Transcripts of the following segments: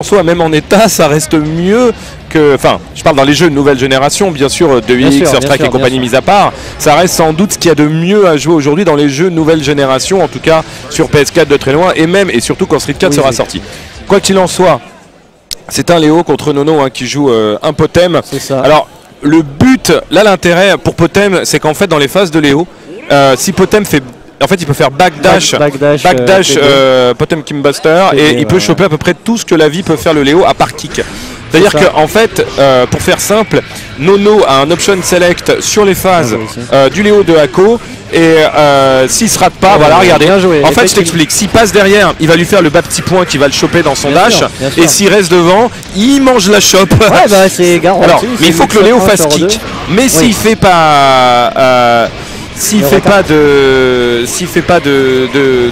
soit, même en état, ça reste mieux que... Enfin, je parle dans les jeux de nouvelle génération, bien sûr, 2X, Surstrike et compagnie mis à part. Ça reste sans doute ce qu'il y a de mieux à jouer aujourd'hui dans les jeux de nouvelle génération, en tout cas sur PS4 de très loin, et même et surtout quand Street 4 sera sorti. Quoi qu'il en soit, c'est un Léo contre Nono qui joue un Potem. Alors, le but, là l'intérêt pour Potem, c'est qu'en fait dans les phases de Léo, si Potem fait... En fait, il peut faire backdash, Potem Kimbuster, et il peut choper à peu près tout ce que la vie peut faire le Léo, à part kick. C'est-à-dire qu'en fait, pour faire simple, Nono a un option select sur les phases du Léo de Hako, et s'il se rate pas, voilà, regardez. En fait, je t'explique. S'il passe derrière, il va lui faire le bas petit point qui va le choper dans son dash, et s'il reste devant, il mange la chope. Ouais, bah c'est garanti. Alors, mais il faut que le Léo fasse kick. Mais s'il fait pas... S'il fait pas de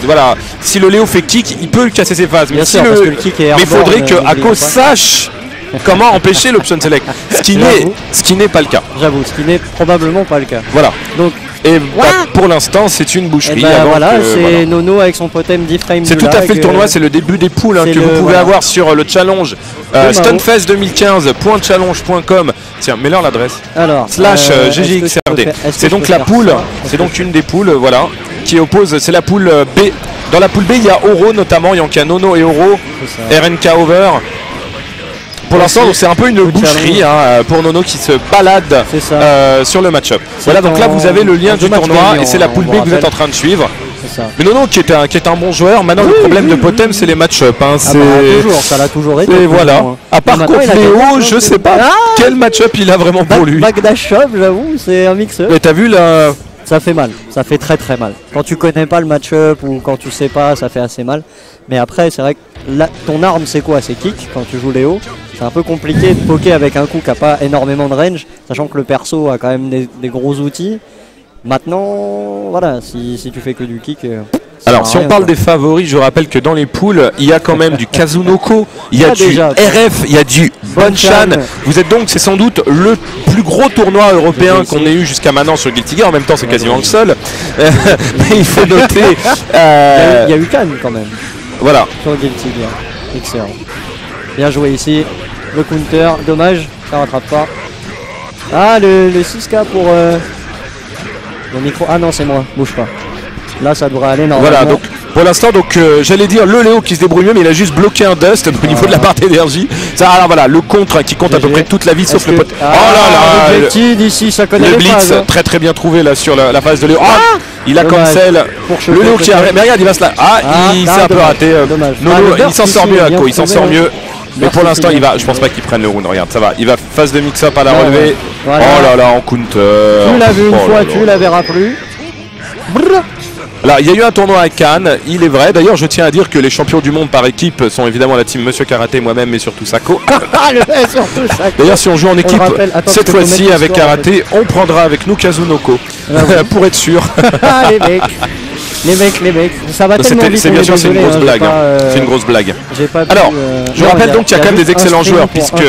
voilà, si le Léo fait kick, il peut casser ses phases. Mais il faudrait que Hako sache comment empêcher l'option select, ce qui n'est pas le cas. J'avoue, ce qui n'est probablement pas le cas. Voilà. Donc pour l'instant, c'est une boucherie. Voilà, c'est Nono avec son Potem 10 frames. C'est tout à fait le tournoi, c'est le début des poules que vous pouvez avoir sur le challenge Stunfest 2015.challenge.com. Tiens, mets-leur l'adresse. Alors /GGXRD. C'est donc la poule, c'est donc une des poules, voilà, qui oppose, c'est la poule B. Dans la poule B, il y a Oro notamment, il y a Nono et Oro, RNK Over. Pour l'instant, c'est un peu une boucherie pour Nono qui se balade sur le match-up. Voilà, donc là vous avez le lien du tournoi et c'est la poule B que vous êtes en train de suivre. Mais Nono qui est un bon joueur, maintenant le problème de Potem c'est les match-up. Ça l'a toujours été. Et voilà, à part contre Léo, je sais pas quel match-up il a vraiment pour lui. Backdash shop, j'avoue, c'est un mixeur. Mais t'as vu là, ça fait mal, ça fait très très mal. Quand tu connais pas le match-up ou quand tu sais pas, ça fait assez mal. Mais après, c'est vrai que ton arme c'est quoi? C'est kick quand tu joues Léo. C'est un peu compliqué de poker avec un coup qui n'a pas énormément de range, sachant que le perso a quand même des gros outils. Maintenant, voilà, si tu fais que du kick... Alors si on parle des favoris, je rappelle que dans les poules, il y a quand même du Kazunoko, il y a du RF, il y a du Bonchan. Vous êtes donc, c'est sans doute le plus gros tournoi européen qu'on ait eu jusqu'à maintenant sur Guilty Gear. En même temps, c'est quasiment le seul. Mais il faut noter... Il y a eu Cannes quand même. Voilà. Sur Guilty Gear. Excellent. Bien joué ici. Le counter, dommage, ça rattrape pas. Ah, le 6K pour le micro. Ah non, c'est moi, bouge pas. Là, ça devrait aller normalement. Voilà, donc pour l'instant, j'allais dire le Léo qui se débrouille mieux, mais il a juste bloqué un dust au niveau de la part d'énergie. Ça, alors voilà, le contre qui compte à peu près toute la vie sauf le pote. Oh là là, ici, ça connaît le blitz très bien trouvé là sur la phase de Léo. Il a cancel. Le Léo qui arrive. Mais regarde, il va se là. Il s'est un peu raté. Nono, il s'en sort mieux, Hako, il s'en sort mieux. Mais pour l'instant, je pense pas qu'il prenne le round. Regarde, ça va. Il va phase de mix-up à la relevée. Oh là là, en counter. Tu l'as vu une fois, tu la verras plus. Là, il y a eu un tournoi à Cannes, il est vrai. D'ailleurs, je tiens à dire que les champions du monde par équipe sont évidemment la team Monsieur Karaté, moi-même, mais surtout Sako. D'ailleurs, si on joue en équipe, cette fois-ci avec Karaté, on prendra avec nous Kazunoko, pour être sûr. Les mecs, ça va tellement vite. C'est bien sûr, c'est une grosse blague. C'est une grosse blague. Alors, je rappelle donc qu'il y a quand même des excellents joueurs, puisque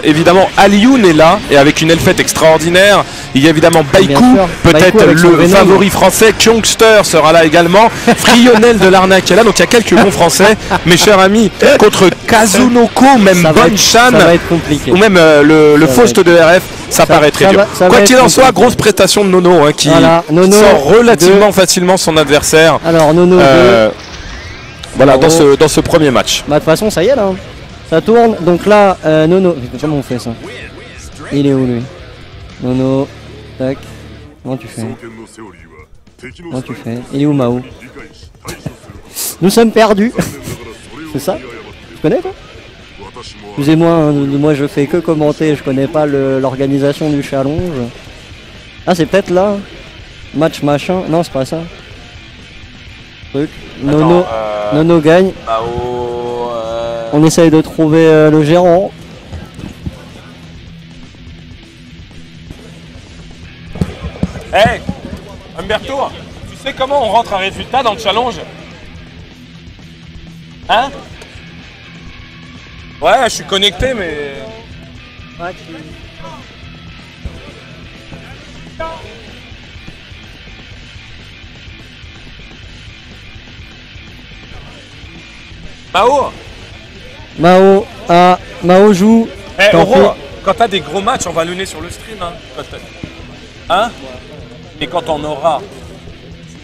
évidemment Alioun est là, et avec une elfette extraordinaire. Il y a évidemment Baikou, peut-être le favori français. Kyongster sera là également. Frionel de l'arnaque est là, donc il y a quelques bons français. Mes chers amis, contre Kazunoko, même Bonchan, ou même le Faust de RF. Ça paraît très dur. Quoi qu'il en soit, grosse prestation de Nono qui sort relativement facilement son adversaire. Alors Nono voilà, dans ce premier match. Bah de toute façon ça y est là, ça tourne. Donc là Nono, comment on fait ça? Il est où lui? Nono, tac. Comment tu fais? Comment tu fais? Il est où Mao? Nous sommes perdus. C'est ça? Tu connais toi? Excusez-moi, moi je fais que commenter, je connais pas l'organisation du challenge. Ah c'est peut-être là. Match machin. Non c'est pas ça. Truc. Nono gagne. On essaye de trouver le gérant. Hey Umberto, tu sais comment on rentre un résultat dans le challenge? Hein? Ouais, je suis connecté, mais... Mao, Mao, Mao joue. Eh, Oro, quand t'as des gros matchs, on va le nez sur le stream. Hein, et quand on aura,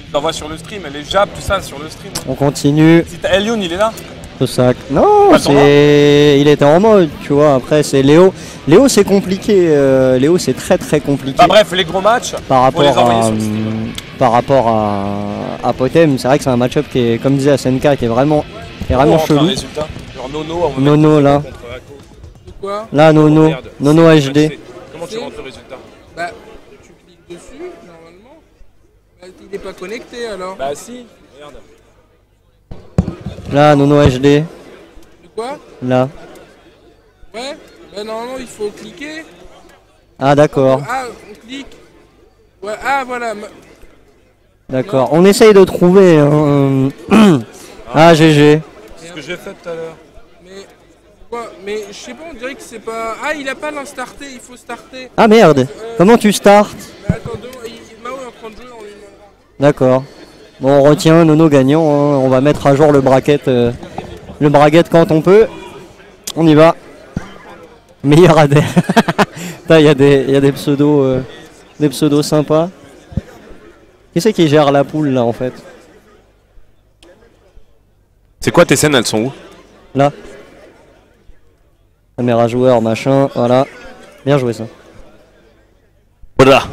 tu l'envoies sur le stream, les jabs, tout ça sur le stream. On continue. Si Elioun, il est là? Sac. Non, il était en mode, tu vois. Après, c'est Léo. Léo, c'est compliqué. Léo, c'est très compliqué. Bah, bref, les gros matchs. Par rapport à Potem, c'est vrai que c'est un match-up qui est, comme disait SNK, qui est vraiment chelou. Nono là. Quoi? Là, Nono HD. Comment tu rentres le résultat? Bah, tu cliques dessus, normalement. Bah, il n'est pas connecté alors. Bah, si, regarde. Là, Nono HD. De quoi? Là. Ouais, bah normalement il faut cliquer. Ah, d'accord. Ah, on clique. Ouais, ah, voilà. D'accord. On essaye de trouver. Hein. Ah, GG. C'est ce que j'ai fait tout à l'heure. Mais, quoi? Mais je sais pas, on dirait que c'est pas. Ah, il a pas l'instarté, il faut starter. Ah, merde. Comment tu startes? Bah, attends, Mao est en train de jouer, on lui demandera. D'accord. Bon, on retient Nono gagnant. Hein. On va mettre à jour le bracket quand on peut. On y va. Meilleur AD. Il y a des pseudos sympas. Qui c'est qui gère la poule là en fait? C'est quoi tes scènes, elles sont où? Là. Caméra joueur, machin, voilà. Bien joué ça. Blah.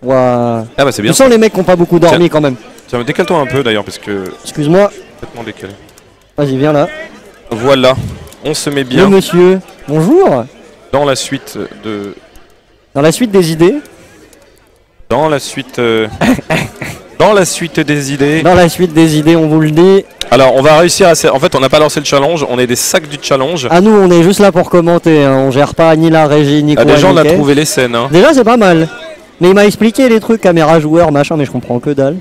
Ouah. Ah bah c'est bien. Tu sens les mecs qui n'ont pas beaucoup dormi quand même. Tiens, décale-toi un peu d'ailleurs parce que... Excuse-moi. Complètement décalé. Vas-y, viens là. Voilà, on se met bien. Le monsieur, bonjour. Dans la suite de... Dans la suite des idées. Dans la suite... Dans la suite des idées. Dans la suite des idées, on vous le dit. Alors, on va réussir à... En fait, on n'a pas lancé le challenge, on est des sacs du challenge. Ah, nous, on est juste là pour commenter. Hein. On gère pas ni la régie, ni quoi. Déjà, on a trouvé les scènes. Hein. Déjà, c'est pas mal. Mais il m'a expliqué les trucs, caméra joueur, machin, mais je comprends que dalle.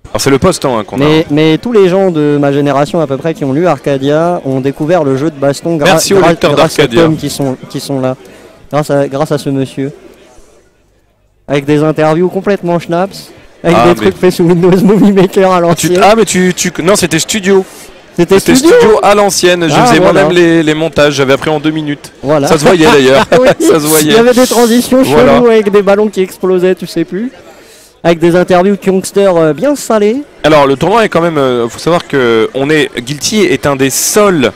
Alors, c'est le poste hein, qu'on a. Mais tous les gens de ma génération à peu près qui ont lu Arcadia ont découvert le jeu de baston grâce aux lecteurs d'Arcadia qui sont là. Grâce à ce monsieur. Avec des interviews complètement schnaps. Avec des trucs faits sous Windows Movie Maker à l'ancienne. Ah mais non, c'était Studio. C'était Studio à l'ancienne. Je faisais moi-même les montages. J'avais appris en 2 minutes. Voilà. Ça se voyait d'ailleurs. Oui, ça se voyait. Il y avait des transitions cheloues avec des ballons qui explosaient, tu sais plus. Avec des interviews de youngsters bien salées. Alors le tournoi est quand même. Faut savoir que Guilty est un des seuls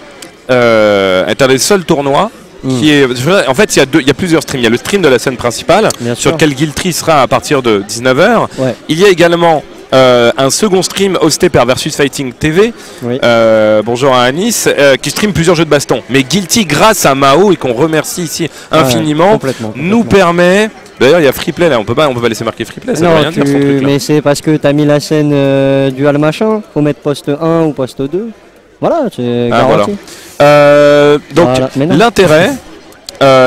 tournois. Qui est, en fait, il y a plusieurs streams. Il y a le stream de la scène principale, sur lequel Guilty sera à partir de 19h. Ouais. Il y a également un second stream hosté par Versus Fighting TV. Oui. Bonjour à Anis, qui stream plusieurs jeux de baston. Mais Guilty, grâce à Mao, et qu'on remercie ici infiniment, complètement. nous permet. D'ailleurs, il y a Freeplay là, on peut pas laisser marquer Freeplay, ça veut rien dire son truc. Mais c'est parce que tu as mis la scène dual machin, faut mettre poste 1 ou poste 2. Voilà, c'est garanti. Donc l'intérêt,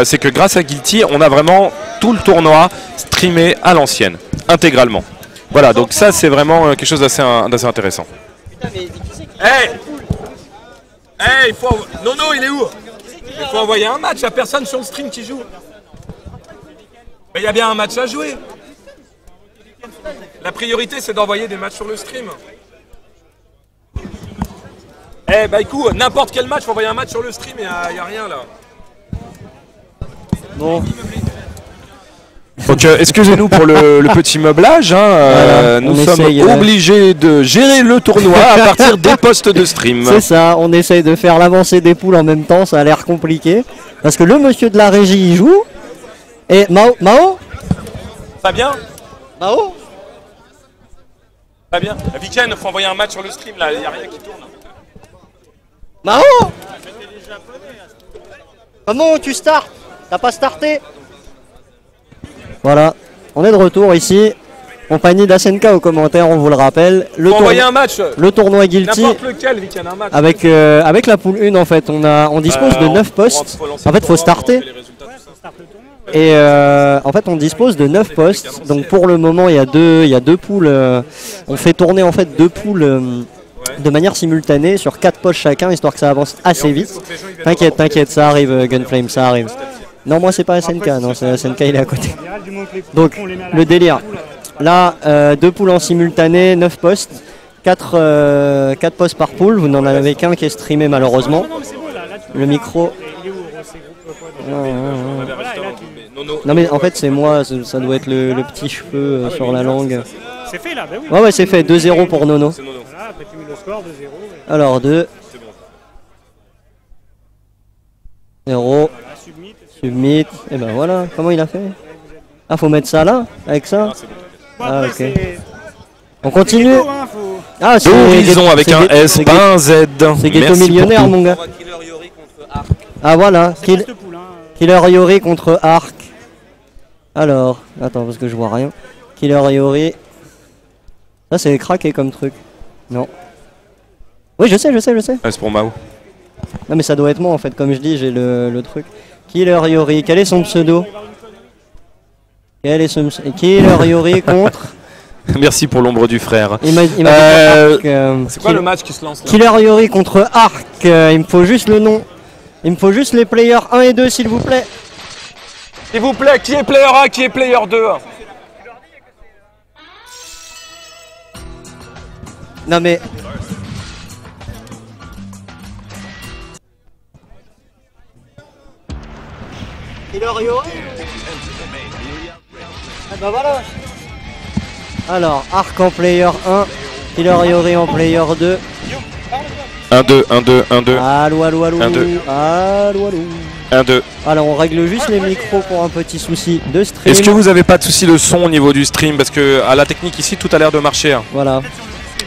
c'est que grâce à Guilty, on a vraiment tout le tournoi streamé à l'ancienne, intégralement. Voilà, donc ça c'est vraiment quelque chose d'assez intéressant. Hey, Nono, il est où? Il faut envoyer un match, il n'y a personne sur le stream qui joue. Mais il y a bien un match à jouer. La priorité c'est d'envoyer des matchs sur le stream. Baïkou, n'importe quel match, faut envoyer un match sur le stream et il n'y a rien là. Bon. Donc excusez-nous pour le petit meublage, hein, voilà, nous sommes obligés de gérer le tournoi à partir des postes de stream. C'est ça, on essaye de faire l'avancée des poules en même temps, ça a l'air compliqué. Parce que le monsieur de la régie il joue. Et Mao Fabien Mao Fabien Week-end, faut envoyer un match sur le stream là, il n'y a rien qui tourne. Mao Comment tu startes? T'as pas starté? Voilà, on est de retour ici. Compagnie d'ASNK aux commentaires, on vous le rappelle. Envoyer un match. Le tournoi Guilty. N'importe lequel, Week-end, un match. Avec la poule 1 en fait, on dispose de 9 postes. En fait, faut starter. Et en fait, on dispose de 9 postes. Donc pour le moment, il y a deux poules. On fait tourner en fait 2 poules de manière simultanée sur 4 postes chacun, histoire que ça avance assez vite. T'inquiète, ça arrive, Gunflame, ça arrive. Non, moi c'est pas SNK, non, c'est SNK, il est à côté. Donc le délire. Là, 2 poules en simultané, 9 postes. 4 postes par pool, vous n'en avez qu'un qui est streamé malheureusement. Non, mais c'est bon, là Le micro. Il est où ces groupes Non mais en fait c'est moi, ça doit être le petit cheveu sur la langue. C'est fait là, bah oui. Ouais, c'est fait, 2-0 pour Nono. Voilà, après tu mets le score de 0. Alors 2. 0. Submit. Et ben voilà, comment il a fait? Ah, faut mettre ça là, avec ça? Ah, ok. On continue. Ah, c'est Horizon avec un S, pas un Z. C'est Ghetto Millionnaire, mon gars. Ah, voilà. Killer Yori contre Arc. Alors, attends, parce que je vois rien. Killer Yori. Ça, c'est craqué comme truc. Non. Oui, je sais. C'est pour Mao. Non, mais ça doit être moi en fait, comme je dis, j'ai le truc. Killer Yori, quel est son pseudo? Killer Yori contre. Merci pour l'ombre du frère. C'est quoi le match qui se lance là? Killer Yori contre Arc. Il me faut juste le nom. Il me faut juste les players 1 et 2, s'il vous plaît. S'il vous plaît, qui est player 1, qui est player 2? Non mais. Killer Yori. Ah bah voilà. Alors, Arc en player 1, Killer Yori en player 2. 1-2, 1-2, 1-2. Allô. 1-2. Allô. 1-2. Alors, on règle juste les micros pour un petit souci de stream. Est-ce que vous avez pas de souci de son au niveau du stream? Parce que à la technique ici, tout a l'air de marcher. Hein. Voilà.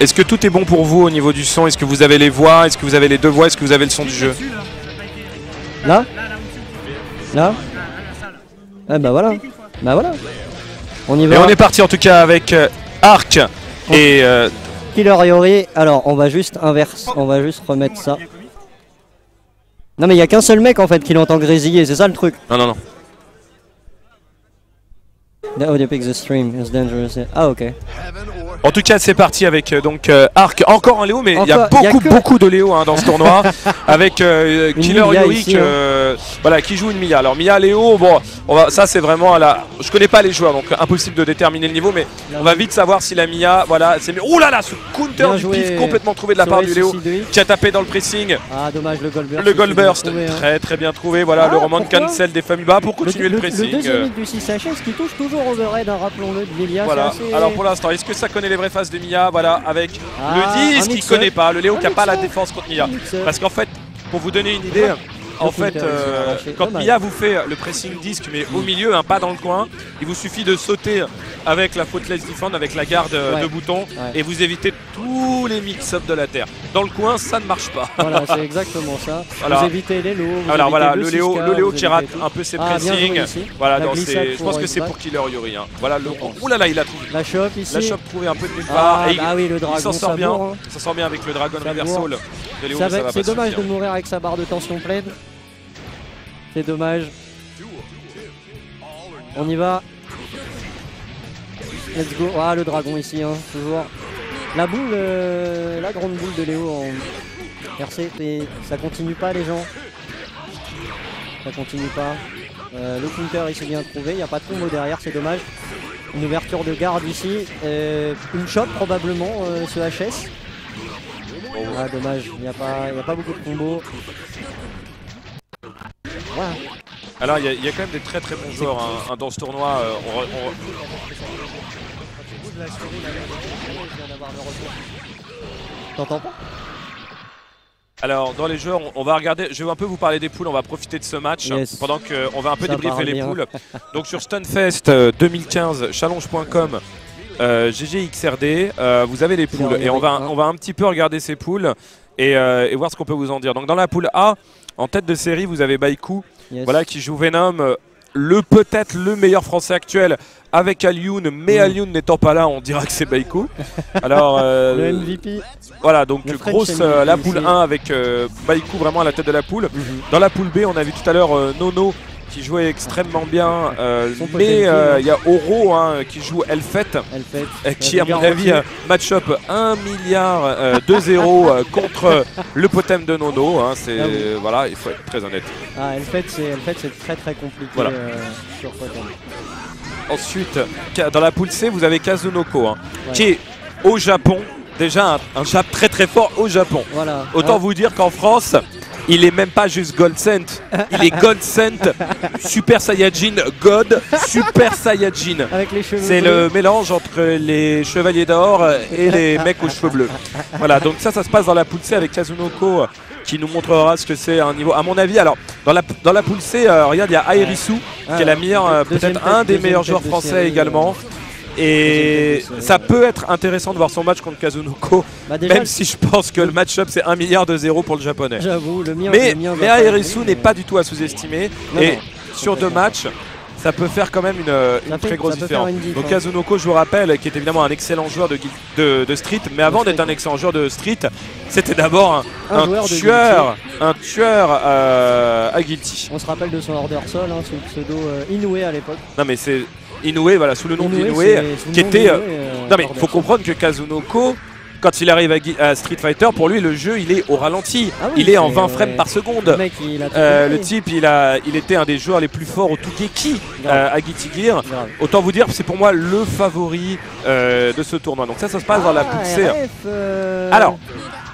Est-ce que tout est bon pour vous au niveau du son? Est-ce que vous avez les voix? Est-ce que vous avez les deux voix? Est-ce que vous avez le son du jeu? Là? Ah bah voilà. On y va. Et on est parti en tout cas avec Arc et Killer Yori. Alors on va juste on va juste remettre ça. Non mais il y a qu'un seul mec en fait qui l'entend grésiller, c'est ça le truc. Non. The audio picks the stream is dangerous. Ah ok. En tout cas, c'est parti avec donc Arc, encore un Léo, mais il y a que... beaucoup de Léo hein, dans ce tournoi, avec Killer Yorick, voilà, qui joue une Mia. Alors Mia, Léo, bon, ça c'est vraiment à la. Je connais pas les joueurs, donc impossible de déterminer le niveau, mais on va vite savoir si la Mia, voilà, c'est. Ouh là là, ce counter du pif complètement trouvé de la part du Léo, qui a tapé dans le pressing. Ah dommage le Goldburst. Le Goldburst, très bien trouvé. Voilà, le roman de cancel des Famibas pour continuer le pressing. Le deuxième hit du 6HS qui touche toujours overhead, rappelons-le, de Lilia. Voilà. Assez... Alors pour l'instant, est-ce que ça connaît les vraies phases de Mia? Voilà, avec le 10 qui connaît pas, le Léo qui n'a pas la défense contre Mia. Parce qu'en fait, pour vous donner une idée, en fait, quand Mia vous fait le pressing disque, mais au milieu, un pas dans le coin, il vous suffit de sauter avec la faultless defend, avec la garde de bouton, et vous évitez tous les mix-up de la terre. Dans le coin, ça ne marche pas. Voilà, c'est exactement ça. Voilà. Vous évitez les lots. Alors voilà, le Léo qui rate un peu ses pressings. Voilà, je pense que c'est pour Killer Yori. Hein. Voilà, ouh là là, il a trouvé. La shop ici. La shop trouvée un peu de nulle part. Oui, le dragon, il s'en sort bien. Hein. Ça sort bien avec le Dragon Reversal de Léo. C'est dommage de mourir avec sa barre de tension pleine. C'est dommage. On y va. Let's go. Ah, le dragon ici, hein, toujours. La boule, la grande boule de Léo en RC. Et ça continue pas, les gens. Ça continue pas. Le counter, il s'est bien trouvé. Il n'y a pas de combo derrière, c'est dommage. Une ouverture de garde ici. Une shop, probablement, ce HS. Ah, dommage. Il n'y a pas beaucoup de combos. Voilà. Alors il y a quand même des très bons joueurs hein, dans ce tournoi. T'entends pas? Alors dans les joueurs, on va regarder, je vais un peu vous parler des poules, on va profiter de ce match pendant qu'on va un peu débriefer les poules. Donc sur Stunfest 2015, challenge.com, GGXRD, vous avez les poules et on va un petit peu regarder ces poules et voir ce qu'on peut vous en dire. Donc dans la poule A, en tête de série, vous avez Baikou, voilà, qui joue Venom, peut-être le meilleur français actuel avec Alioun, mais Alioun n'étant pas là, on dira que c'est Baikou. Alors, le MVP. Voilà, donc grosse la poule 1 avec Baikou vraiment à la tête de la poule. Dans la poule B, on a vu tout à l'heure Nono qui jouait extrêmement bien, mais il y a Oro hein, qui joue Elfet, qui à mon avis match-up 1 milliard 2-0 contre le Potem de Nono. Hein, voilà, il faut être très honnête. Ah, Elfet c'est très compliqué voilà. Sur Potem. Ensuite, dans la poule C, vous avez Kazunoko, hein, qui est au Japon, déjà un Jap très fort au Japon. Voilà. Autant vous dire qu'en France, il est même pas juste Gold Cent, il est Gold Cent, Super Saiyajin God, Super Saiyajin. Avec les cheveux C'est bleus. le mélange entre les chevaliers d'or et les mecs aux cheveux bleus. Voilà, donc ça se passe dans la poule C avec Kazunoko qui nous montrera ce que c'est à un niveau. À mon avis, alors dans la poule C, regarde, il y a Aerisu qui est la meilleure, peut-être un des meilleurs joueurs français également. Et ça peut être intéressant de voir son match contre Kazunoko, même si je pense que le match-up c'est 1 milliard de 0 pour le japonais. J'avoue, le mien. Mais Aerisu n'est pas du tout à sous-estimer. Et sur 2 matchs, ça peut faire quand même une très grosse différence. Donc Kazunoko, je vous rappelle, qui est évidemment un excellent joueur de Street, mais avant d'être un excellent joueur de Street, c'était d'abord un tueur à Guilty. On se rappelle de son order sol, hein, sous le pseudo Inoue à l'époque. Non mais c'est Inoue, voilà, sous le nom d'Inoue, qui était... non mais il faut comprendre que Kazunoko, quand il arrive à Street Fighter, pour lui le jeu il est au ralenti, il est en 20 frames par seconde. Le type il était un des joueurs les plus forts au Tougeki à Guilty Gear. Autant vous dire c'est pour moi le favori de ce tournoi. Donc ça se passe dans la poule C. Alors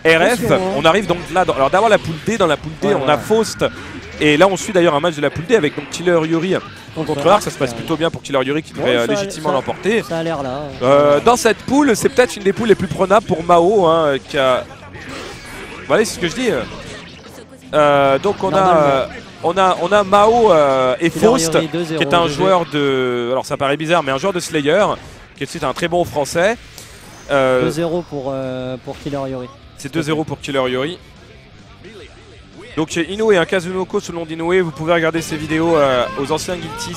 RF, on arrive donc là, alors d'abord la poule D, dans la poule D on a Faust. Et là on suit d'ailleurs un match de la poule D avec donc Killer Yuri contre Arc, ça se passe plutôt bien pour Killer Yuri qui devrait légitimement l'emporter. Ça a l'air là. Dans cette poule, c'est peut-être une des poules les plus prenables pour Mao, hein, qui a... Voilà, c'est ce que je dis. Donc on a Mao et Faust, qui est un joueur de... Alors ça paraît bizarre, mais un joueur de Slayer, qui est un très bon français. 2-0 pour Killer Yuri. C'est 2-0 pour Killer Yuri. Donc Inoue et un Kazunoko sous le nom d'Inoue, vous pouvez regarder ces vidéos aux anciens Guilty.